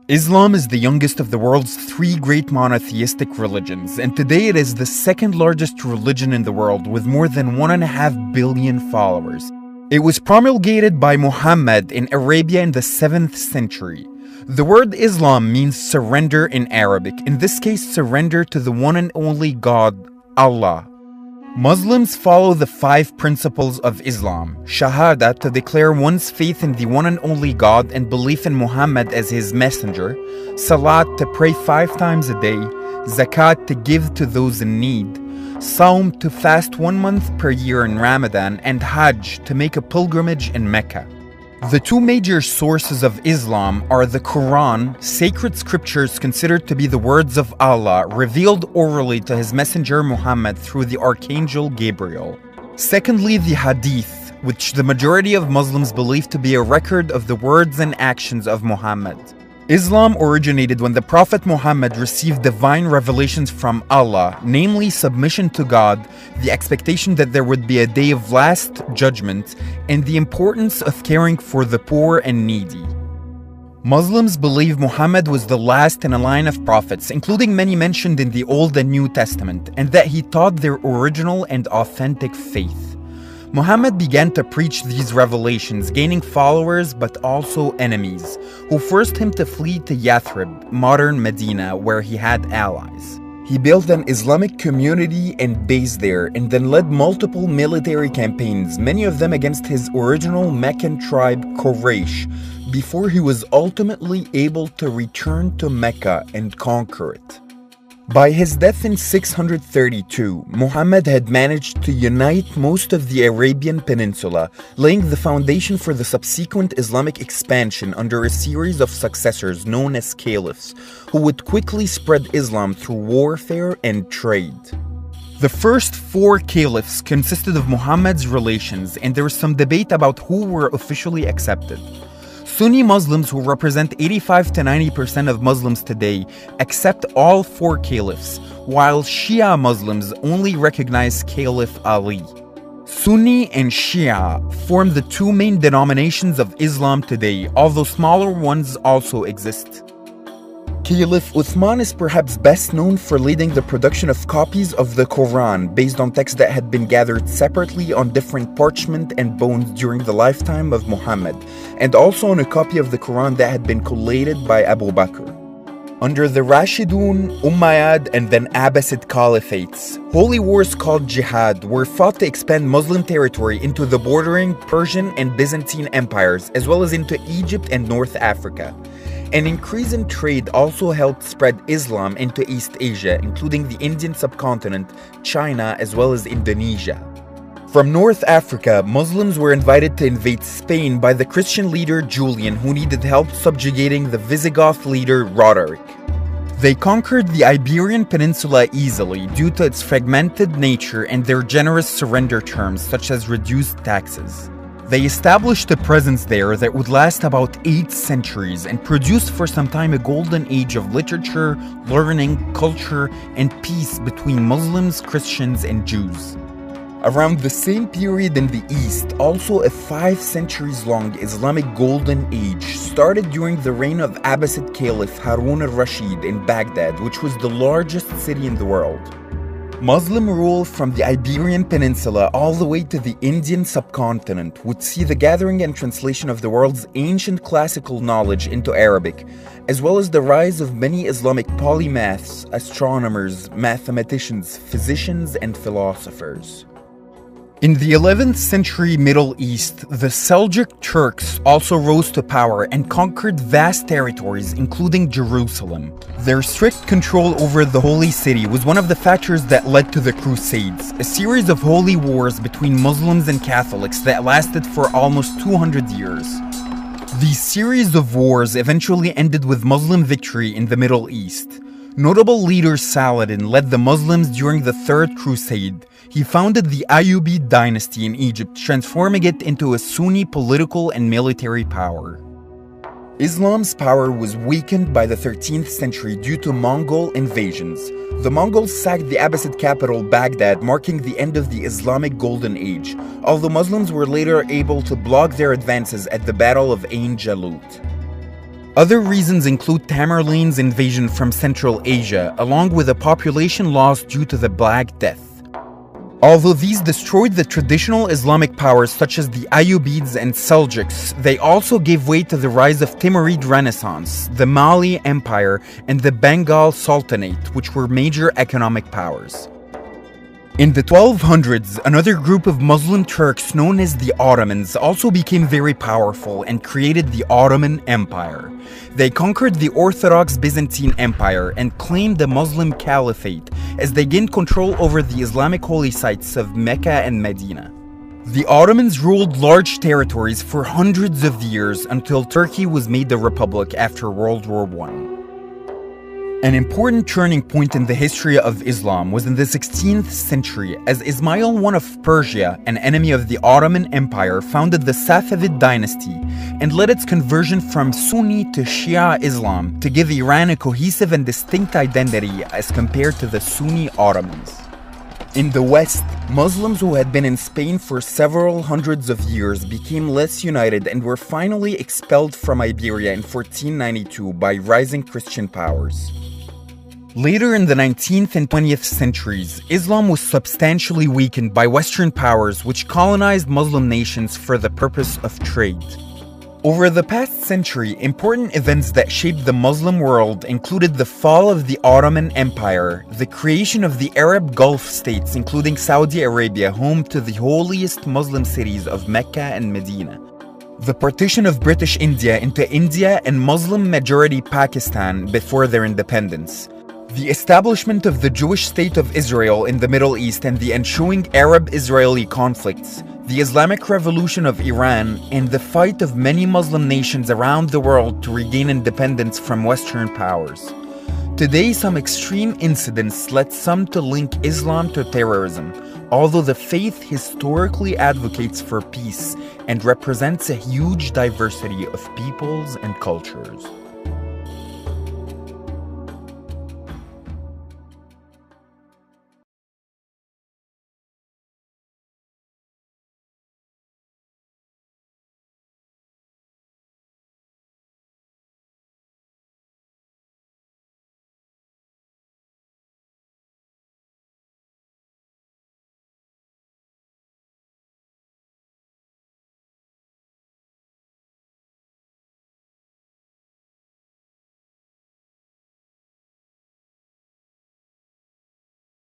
Islam is the youngest of the world's three great monotheistic religions, and today it is the second largest religion in the world with more than 1.5 billion followers. It was promulgated by Muhammad in Arabia in the 7th century. The word Islam means surrender in Arabic, in this case surrender to the one and only God, Allah. Muslims follow the 5 principles of Islam: Shahada, to declare one's faith in the one and only God and belief in Muhammad as his messenger; Salat, to pray 5 times a day; Zakat, to give to those in need; Sawm, to fast 1 month per year in Ramadan; and Hajj, to make a pilgrimage in Mecca. The 2 major sources of Islam are the Quran, sacred scriptures considered to be the words of Allah, revealed orally to his messenger Muhammad through the archangel Gabriel. Secondly, the Hadith, which the majority of Muslims believe to be a record of the words and actions of Muhammad. Islam originated when the Prophet Muhammad received divine revelations from Allah, namely submission to God, the expectation that there would be a day of last judgment, and the importance of caring for the poor and needy. Muslims believe Muhammad was the last in a line of prophets, including many mentioned in the Old and New Testament, and that he taught their original and authentic faith. Muhammad began to preach these revelations, gaining followers but also enemies, who forced him to flee to Yathrib, modern Medina, where he had allies. He built an Islamic community and base there, and then led multiple military campaigns, many of them against his original Meccan tribe Quraysh, before he was ultimately able to return to Mecca and conquer it. By his death in 632, Muhammad had managed to unite most of the Arabian Peninsula, laying the foundation for the subsequent Islamic expansion under a series of successors known as caliphs, who would quickly spread Islam through warfare and trade. The first 4 caliphs consisted of Muhammad's relations, and there was some debate about who were officially accepted. Sunni Muslims, who represent 85 to 90% of Muslims today, accept all 4 caliphs, while Shia Muslims only recognize Caliph Ali. Sunni and Shia form the 2 main denominations of Islam today, although smaller ones also exist. Caliph Uthman is perhaps best known for leading the production of copies of the Quran based on texts that had been gathered separately on different parchment and bones during the lifetime of Muhammad, and also on a copy of the Quran that had been collated by Abu Bakr. Under the Rashidun, Umayyad, and then Abbasid caliphates, holy wars called jihad were fought to expand Muslim territory into the bordering Persian and Byzantine empires, as well as into Egypt and North Africa. An increase in trade also helped spread Islam into East Asia, including the Indian subcontinent, China, as well as Indonesia. From North Africa, Muslims were invited to invade Spain by the Christian leader Julian, who needed help subjugating the Visigoth leader Roderick. They conquered the Iberian Peninsula easily due to its fragmented nature and their generous surrender terms, such as reduced taxes. They established a presence there that would last about 8 centuries and produced for some time a golden age of literature, learning, culture, and peace between Muslims, Christians, and Jews. Around the same period in the East, also a 5 centuries long Islamic Golden Age started during the reign of Abbasid Caliph Harun al-Rashid in Baghdad, which was the largest city in the world. Muslim rule from the Iberian Peninsula all the way to the Indian subcontinent would see the gathering and translation of the world's ancient classical knowledge into Arabic, as well as the rise of many Islamic polymaths, astronomers, mathematicians, physicians, and philosophers. In the 11th century Middle East, the Seljuk Turks also rose to power and conquered vast territories, including Jerusalem. Their strict control over the Holy City was one of the factors that led to the Crusades, a series of holy wars between Muslims and Catholics that lasted for almost 200 years. These series of wars eventually ended with Muslim victory in the Middle East. Notable leader Saladin led the Muslims during the Third Crusade. He founded the Ayyubid dynasty in Egypt, transforming it into a Sunni political and military power. Islam's power was weakened by the 13th century due to Mongol invasions. The Mongols sacked the Abbasid capital Baghdad, marking the end of the Islamic Golden Age, although Muslims were later able to block their advances at the Battle of Ain Jalut. Other reasons include Tamerlane's invasion from Central Asia, along with a population loss due to the Black Death. Although these destroyed the traditional Islamic powers such as the Ayyubids and Seljuks, they also gave way to the rise of Timurid Renaissance, the Mali Empire, and the Bengal Sultanate, which were major economic powers. In the 1200s, another group of Muslim Turks known as the Ottomans also became very powerful and created the Ottoman Empire. They conquered the Orthodox Byzantine Empire and claimed the Muslim Caliphate as they gained control over the Islamic holy sites of Mecca and Medina. The Ottomans ruled large territories for hundreds of years until Turkey was made a republic after World War I. An important turning point in the history of Islam was in the 16th century as Ismail I of Persia, an enemy of the Ottoman Empire, founded the Safavid dynasty and led its conversion from Sunni to Shia Islam to give Iran a cohesive and distinct identity as compared to the Sunni Ottomans. In the West, Muslims who had been in Spain for several hundreds of years became less united and were finally expelled from Iberia in 1492 by rising Christian powers. Later in the 19th and 20th centuries, Islam was substantially weakened by Western powers which colonized Muslim nations for the purpose of trade. Over the past century, important events that shaped the Muslim world included the fall of the Ottoman Empire, the creation of the Arab Gulf states including Saudi Arabia, home to the holiest Muslim cities of Mecca and Medina, the partition of British India into India and Muslim-majority Pakistan before their independence, the establishment of the Jewish state of Israel in the Middle East and the ensuing Arab-Israeli conflicts, the Islamic Revolution of Iran, and the fight of many Muslim nations around the world to regain independence from Western powers. Today, some extreme incidents led some to link Islam to terrorism, although the faith historically advocates for peace and represents a huge diversity of peoples and cultures.